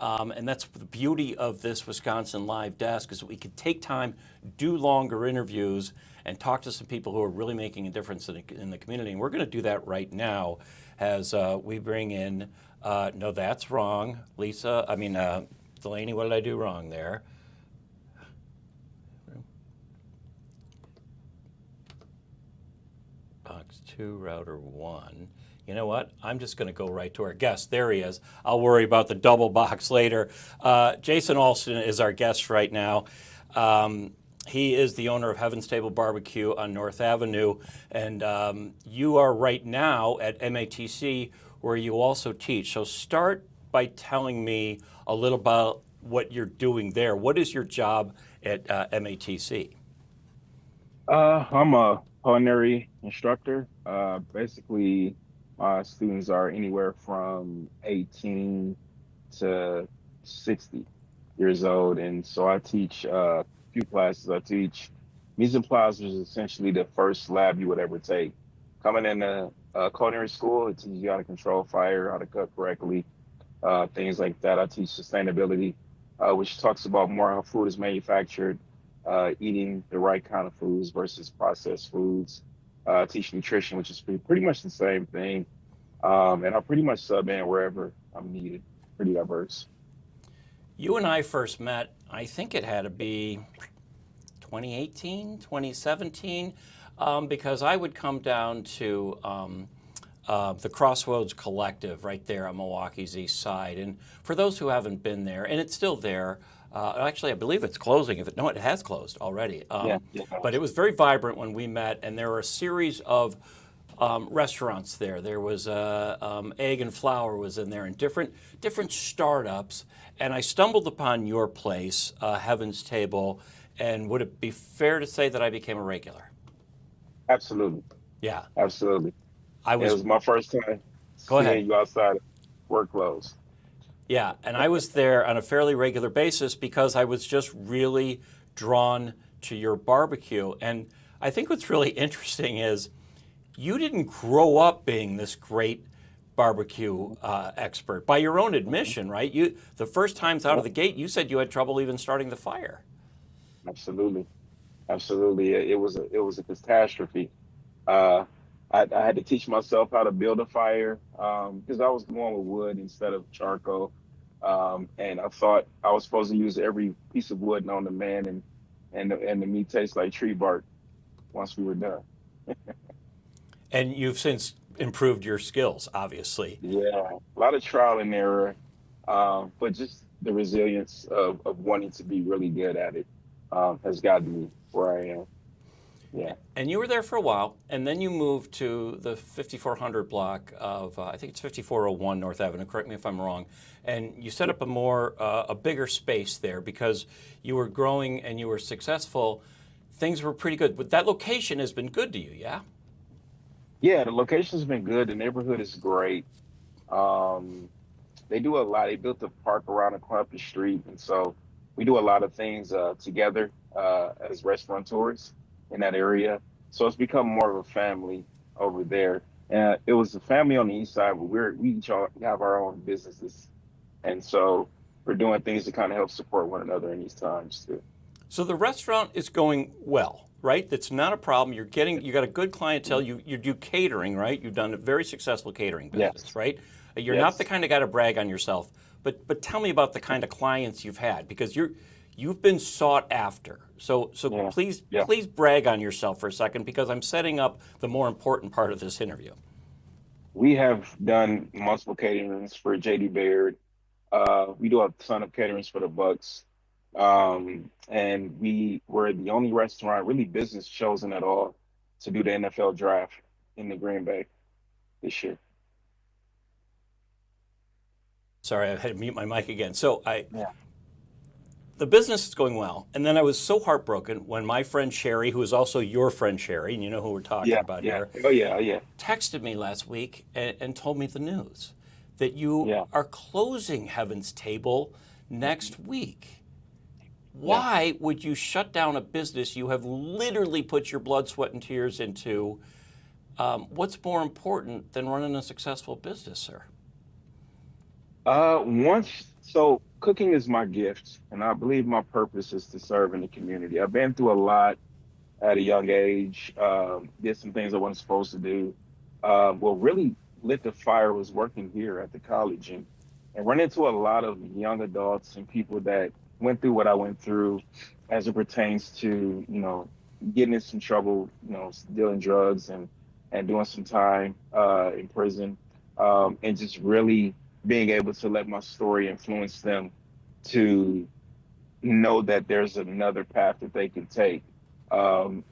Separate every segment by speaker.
Speaker 1: And that's the beauty of this Wisconsin Live Desk, is that we could take time, do longer interviews, and talk to some people who are really making a difference in the community. And we're going to do that right now as we bring in, no, that's wrong. Delaney, what did I do wrong there? Box 2, router 1. You know what? I'm just going to go right to our guest. There he is. I'll worry about the double box later. Jason Alston is our guest right now. He is the owner of Heaven's Table Barbecue on North Avenue. And you are right now at MATC, where you also teach. So start by telling me a little about what you're doing there. What is your job at MATC?
Speaker 2: I'm a culinary instructor. Basically, my students are anywhere from 18 to 60 years old. And so I teach a few classes. I teach mise en place, which is essentially the first lab you would ever take. Coming into culinary school, it teaches you how to control fire, how to cook correctly, things like that. I teach sustainability, which talks about more how food is manufactured, eating the right kind of foods versus processed foods. Teach nutrition, which is pretty much the same thing. And I pretty much sub in wherever I'm needed. Pretty diverse.
Speaker 1: You and I first met, I think it had to be 2018, 2017, because I would come down to the Crossroads Collective right there on Milwaukee's east side. And for those who haven't been there, and it's still there, actually, I believe it's closing. No, it has closed already.
Speaker 2: Yeah.
Speaker 1: But it was very vibrant when we met, and there were a series of restaurants there. There was Egg and Flour was in there, and different startups. And I stumbled upon your place, Heaven's Table, and would it be fair to say that I became a regular?
Speaker 2: Absolutely.
Speaker 1: Yeah.
Speaker 2: Absolutely.
Speaker 1: It
Speaker 2: was my first time seeing you outside of work clothes.
Speaker 1: Yeah, and I was there on a fairly regular basis because I was just really drawn to your barbecue. And I think what's really interesting is you didn't grow up being this great barbecue expert, by your own admission, right? The first times out of the gate, you said you had trouble even starting the fire.
Speaker 2: Absolutely. Absolutely. It was a catastrophe. I had to teach myself how to build a fire because I was going with wood instead of charcoal. And I thought I was supposed to use every piece of wood known to man, and the meat tastes like tree bark once we were done.
Speaker 1: And you've since improved your skills, obviously.
Speaker 2: Yeah, a lot of trial and error, but just the resilience of wanting to be really good at it has gotten me where I am. Yeah.
Speaker 1: And you were there for a while, and then you moved to the 5400 block of, I think it's 5401 North Avenue, correct me if I'm wrong, and you set up a bigger space there because you were growing and you were successful. Things were pretty good, but that location has been good to you, yeah?
Speaker 2: Yeah, the location's been good. The neighborhood is great. They do a lot. They built a park around the corner up the street, and so we do a lot of things together as restaurateurs in that area. So it's become more of a family over there. And it was a family on the east side, but we each have our own businesses. And so we're doing things to kind of help support one another in these times too.
Speaker 1: So the restaurant is going well, right? That's not a problem. You got a good clientele. You do catering, right? You've done a very successful catering business,
Speaker 2: Yes.
Speaker 1: right? You're not the kind of guy to brag on yourself, but tell me about the kind of clients you've had, because you've been sought after. So please brag on yourself for a second, because I'm setting up the more important part of this interview.
Speaker 2: We have done multiple caterings for JD Baird. We do a ton of caterings for the Bucks. And we were the only restaurant, really business chosen at all, to do the NFL draft in the Green Bay this year.
Speaker 1: Sorry, I had to mute my mic again. So the business is going well. And then I was so heartbroken when my friend Sherry, who is also your friend Sherry, and you know who we're talking about here, texted me last week and told me the news that you are closing Heaven's Table next week. Why would you shut down a business you have literally put your blood, sweat, and tears into? What's more important than running a successful business, sir?
Speaker 2: Once So cooking is my gift, and I believe my purpose is to serve in the community. I've been through a lot at a young age, did some things I wasn't supposed to do. Well, really lit the fire was working here at the college and run into a lot of young adults and people that went through what I went through as it pertains to, getting in some trouble, dealing drugs and doing some time in prison, and just really being able to let my story influence them to know that there's another path that they can take.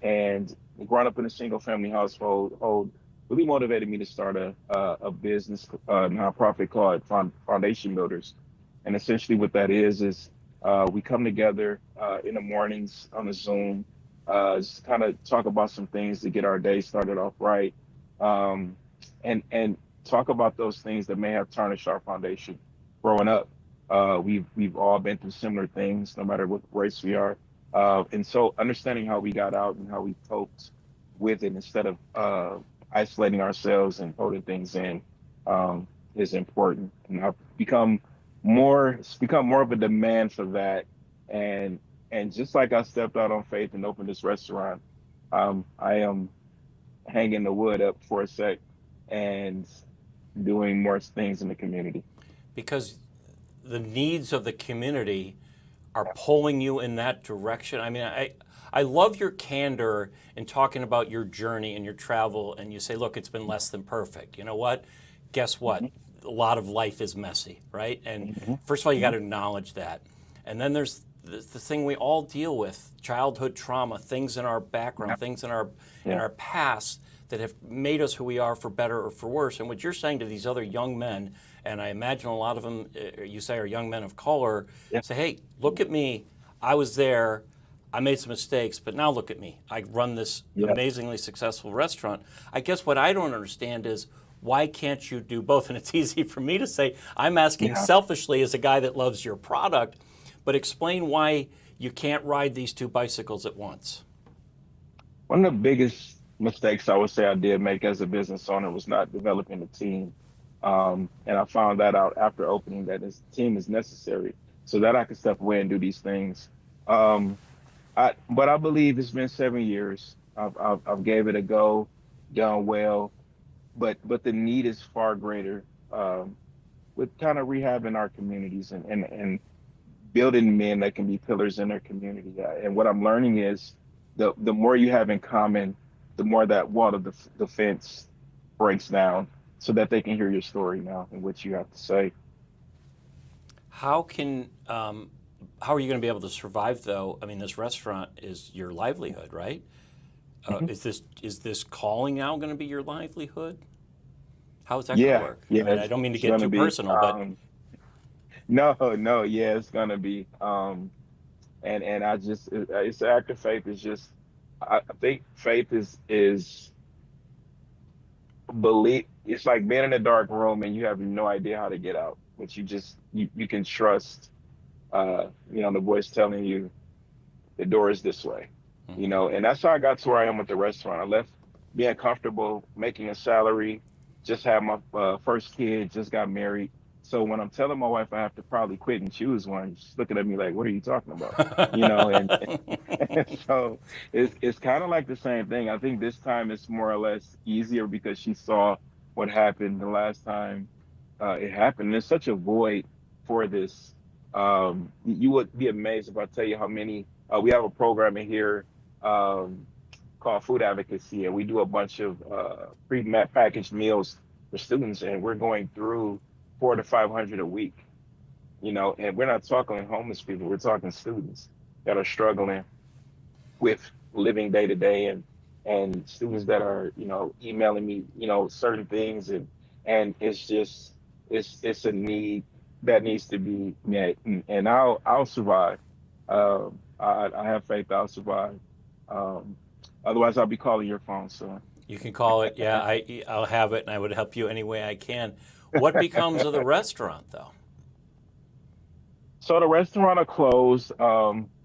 Speaker 2: And growing up in a single family household really motivated me to start a business, nonprofit called Foundation Builders. And essentially what that is we come together in the mornings on a Zoom, just kind of talk about some things to get our day started off right. Um, and talk about those things that may have tarnished our foundation growing up. We've all been through similar things, no matter what race we are, and so understanding how we got out and how we coped with it instead of isolating ourselves and holding things in is important. And I've it's become more of a demand for that. And and just like I stepped out on faith and opened this restaurant, I am hanging the wood up for a sec and doing more things in the community.
Speaker 1: Because the needs of the community are pulling you in that direction. I mean, I love your candor in talking about your journey and your travel, and you say, look, it's been less than perfect. You know what? Guess what?
Speaker 2: Hmm.
Speaker 1: A lot of life is messy, right? And
Speaker 2: Hmm.
Speaker 1: first of all, you got
Speaker 2: Hmm.
Speaker 1: to acknowledge that. And then there's the thing we all deal with: childhood trauma, things in our background,
Speaker 2: Yeah,
Speaker 1: things in
Speaker 2: yeah,
Speaker 1: our past that have made us who we are, for better or for worse. And what you're saying to these other young men, and I imagine a lot of them, you say, are young men of color,
Speaker 2: yeah,
Speaker 1: say, hey, look at me. I was there. I made some mistakes, but now look at me. I run this
Speaker 2: yeah,
Speaker 1: amazingly successful restaurant. I guess what I don't understand is, why can't you do both? And it's easy for me to say, I'm asking
Speaker 2: yeah.
Speaker 1: selfishly as a guy that loves your product, but explain why you can't ride these two bicycles at once.
Speaker 2: One of the biggest mistakes I would say I did make as a business owner was not developing a team. And I found that out after opening that this team is necessary so that I could step away and do these things. Um, but I believe it's been 7 years. I've gave it a go, done well, but the need is far greater. With kind of rehabbing our communities and building men that can be pillars in their community. And what I'm learning is the more you have in common, the more that wall of the fence breaks down so that they can hear your story now and what you have to say.
Speaker 1: How can how are you going to be able to survive though? I mean, this restaurant is your livelihood, right?
Speaker 2: Mhm.
Speaker 1: Is this calling now going to be your livelihood? How is that going to
Speaker 2: Yeah,
Speaker 1: work? I
Speaker 2: yeah,
Speaker 1: mean, I don't mean to
Speaker 2: it's
Speaker 1: get
Speaker 2: gonna
Speaker 1: too
Speaker 2: be.
Speaker 1: personal, but
Speaker 2: No, no, yeah, it's gonna be. And I just it's an act of faith. It's just I think faith is believe. It's like being in a dark room and you have no idea how to get out, but you can trust the voice telling you the door is this way,
Speaker 1: mhm.
Speaker 2: and that's how I got to where I am with the restaurant. I left being comfortable, making a salary, just had my first kid, just got married. So when I'm telling my wife I have to probably quit and choose one, she's looking at me like, "What are you talking about?" And so it's kind of like the same thing. I think this time it's more or less easier because she saw what happened the last time it happened. There's such a void for this. You would be amazed if I tell you how many. We have a program in here um, called Food Advocacy, and we do a bunch of pre-packaged meals for students, and we're going through 400 to 500 a week. And we're not talking homeless people; we're talking students that are struggling with living day to day, and students that are emailing me certain things, and it's just it's a need that needs to be met, and I'll survive. I have faith I'll survive. um Otherwise I'll be calling your phone soon.
Speaker 1: You can call it, yeah, I'll have it and I would help you any way I can. What becomes of the restaurant though?
Speaker 2: So the restaurant will close.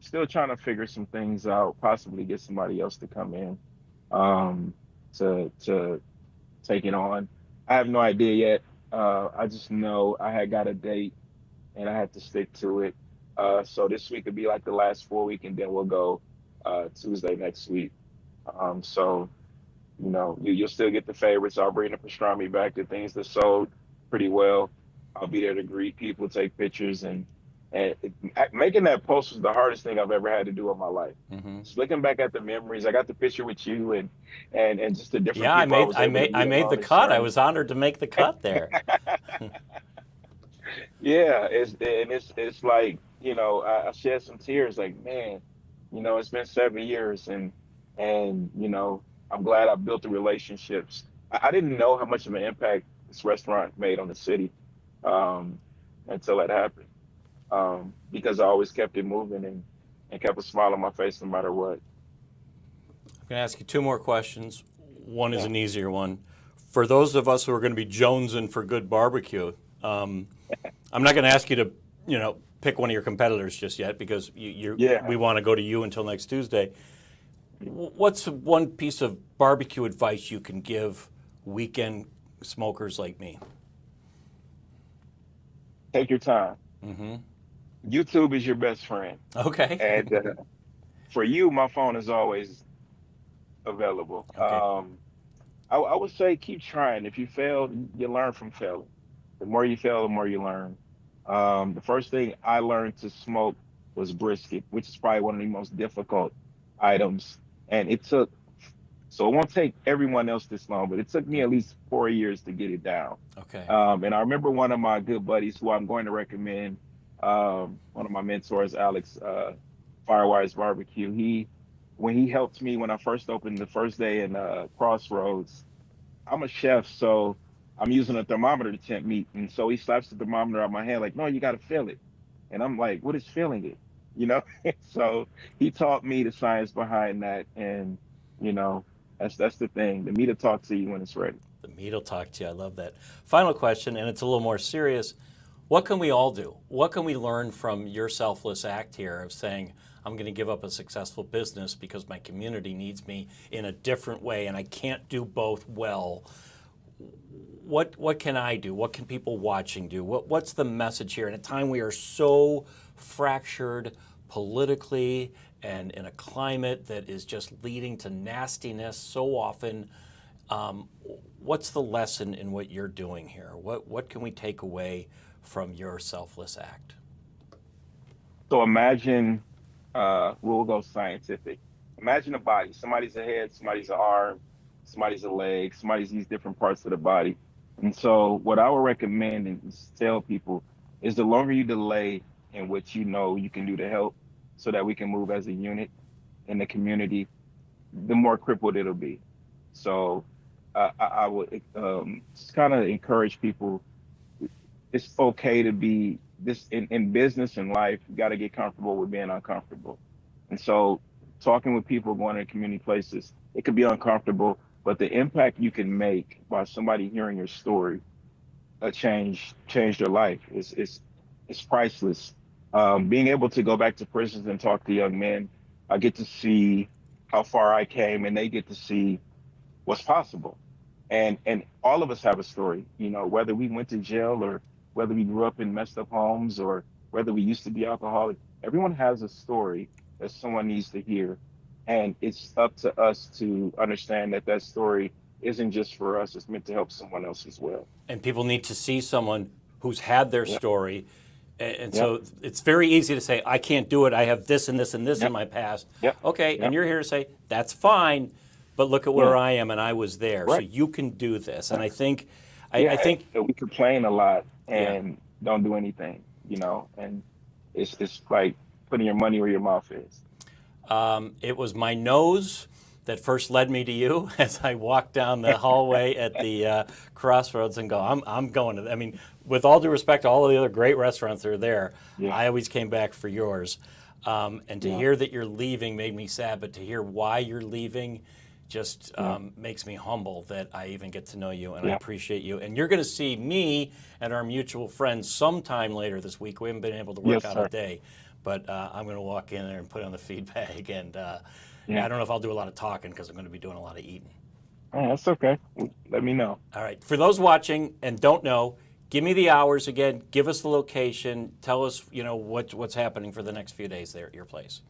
Speaker 2: Still trying to figure some things out, possibly get somebody else to come in um to take it on. I have no idea yet. I just know I had got a date and I had to stick to it. So this week would be like the last full week, and then we'll go Tuesday next week. So you'll still get the favorites. I'll bring the pastrami back, the things that sold pretty well. I'll be there to greet people, take pictures, and making that post was the hardest thing I've ever had to do in my life.
Speaker 1: Mm-hmm.
Speaker 2: Just looking back at the memories, I got the picture with you and just the different
Speaker 1: Yeah, I
Speaker 2: people I
Speaker 1: made
Speaker 2: was
Speaker 1: I
Speaker 2: able to
Speaker 1: made I
Speaker 2: meet
Speaker 1: made
Speaker 2: along
Speaker 1: the
Speaker 2: this
Speaker 1: cut. I
Speaker 2: journey.
Speaker 1: was honored to make the cut there.
Speaker 2: Yeah, it's like, I shed some tears like, man, it's been 7 years and I'm glad I built the relationships. I didn't know how much of an impact this restaurant made on the city um, until it happened. Because I always kept it moving and kept a smile on my face no matter what.
Speaker 1: I'm going to ask you two more questions. One is
Speaker 2: Yeah.
Speaker 1: an easier one. For those of us who are going to be jonesing for good barbecue, I'm not going to ask you to, pick one of your competitors just yet because
Speaker 2: Yeah.
Speaker 1: we want to go to you until next Tuesday. What's one piece of barbecue advice you can give weekend smokers like me?
Speaker 2: Take your time.
Speaker 1: Mm-hmm.
Speaker 2: YouTube is your best friend.
Speaker 1: Okay.
Speaker 2: And for you, my phone is always available.
Speaker 1: Okay.
Speaker 2: I would say keep trying. If you fail, you learn from failing. The more you fail, the more you learn. The first thing I learned to smoke was brisket, which is probably one of the most difficult items. And so it won't take everyone else this long, but it took me
Speaker 1: Yeah.
Speaker 2: at least 4 years to get it down.
Speaker 1: Okay.
Speaker 2: And I remember one of my good buddies who I'm going to recommend, one of my mentors, Alex, Firewise Barbecue. When he helped me when I first opened the first day in Crossroads, I'm a chef, so I'm using a thermometer to temp meat. And so he slaps the thermometer on my hand, like, no, you got to feel it. And I'm like, what is feeling it? You know? So he taught me the science behind that. And, you know, that's the thing. The meat will talk to you when it's ready.
Speaker 1: The meat will talk to you. I love that. Final question, and it's a little more serious. What can we all do? What can we learn from your selfless act here of saying, I'm going to give up a successful business because my community needs me in a different way and I can't do both well? What can I do? What can people watching do? What's the message here? In a time we are so fractured politically and in a climate that is just leading to nastiness so often, what's the lesson in what you're doing here? What can we take away from your selfless act?
Speaker 2: So imagine, we'll go scientific. Imagine a body. Somebody's a head, somebody's an arm, somebody's a leg, somebody's these different parts of the body. And so what I would recommend and tell people is the longer you delay in what you know you can do to help so that we can move as a unit in the community, the more crippled it'll be. So I would just kind of encourage people. It's okay to be this in business and life. You got to get comfortable with being uncomfortable. And so, talking with people, going to community places, it could be uncomfortable, but the impact you can make by somebody hearing your story, change their life is priceless. Being able to go back to prisons and talk to young men, I get to see how far I came, and they get to see what's possible. And all of us have a story, whether we went to jail or whether we grew up in messed up homes or whether we used to be alcoholic. Everyone has a story that someone needs to hear. And it's up to us to understand that that story isn't just for us, it's meant to help someone else as well.
Speaker 1: And people need to see someone who's had their
Speaker 2: Yep.
Speaker 1: story. And
Speaker 2: Yep.
Speaker 1: so it's very easy to say, I can't do it. I have this and this and this in
Speaker 2: Yep.
Speaker 1: my past.
Speaker 2: Yep.
Speaker 1: Okay, and
Speaker 2: Yep.
Speaker 1: you're here to say, that's fine, but look at
Speaker 2: Yeah.
Speaker 1: where I am and I was there. So
Speaker 2: Right.
Speaker 1: you can do this. And I think, I
Speaker 2: Yeah.
Speaker 1: think,
Speaker 2: We complain a lot
Speaker 1: yeah.
Speaker 2: and don't do anything, and it's like putting your money where your mouth is.
Speaker 1: It was my nose that first led me to you as I walked down the hallway at the crossroads and I'm going to, I mean, with all due respect to all of the other great restaurants that are there,
Speaker 2: Yeah.
Speaker 1: I always came back for yours. And to
Speaker 2: Yeah.
Speaker 1: hear that you're leaving made me sad, but to hear why you're leaving just
Speaker 2: Yeah.
Speaker 1: makes me humble that I even get to know you, and I
Speaker 2: Yeah.
Speaker 1: appreciate you. And you're going to see me and our mutual friend sometime later this week. We haven't been able to work
Speaker 2: Yes,
Speaker 1: out
Speaker 2: sir.
Speaker 1: a day, but I'm going to walk in there and put on the feedback. And I
Speaker 2: Yeah.
Speaker 1: don't know if I'll do a lot of talking because I'm going to be doing a lot of eating.
Speaker 2: That's okay. Let me know.
Speaker 1: All right. For those watching and don't know, Give me the hours again. Give us the location. Tell us, what's happening for the next few days there at your place.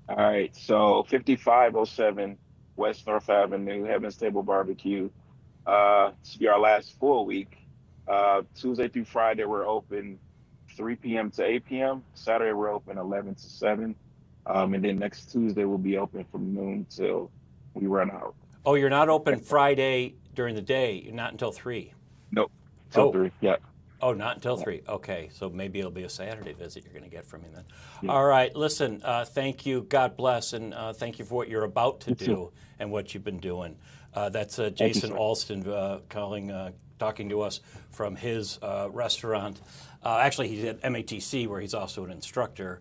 Speaker 2: All right. So 5507 West North Avenue, Heaven's Table Barbecue. This will be our last full week. Tuesday through Friday, we're open 3 p.m. to 8 p.m. Saturday, we're open 11 to 7. And then next Tuesday, we'll be open from noon till we run out.
Speaker 1: Oh, you're not open Friday during the day. You're not until 3.
Speaker 2: Nope. Till
Speaker 1: Oh,
Speaker 2: 3. Yeah.
Speaker 1: oh, not until
Speaker 2: Yeah.
Speaker 1: 3. Okay, so maybe it'll be a Saturday visit you're going to get from me then.
Speaker 2: Yeah.
Speaker 1: All right, listen, thank you. God bless, and thank you for what you're about to do and what you've been doing. That's Jason Alston talking to us from his restaurant. Actually, he's at MATC, where he's also an instructor.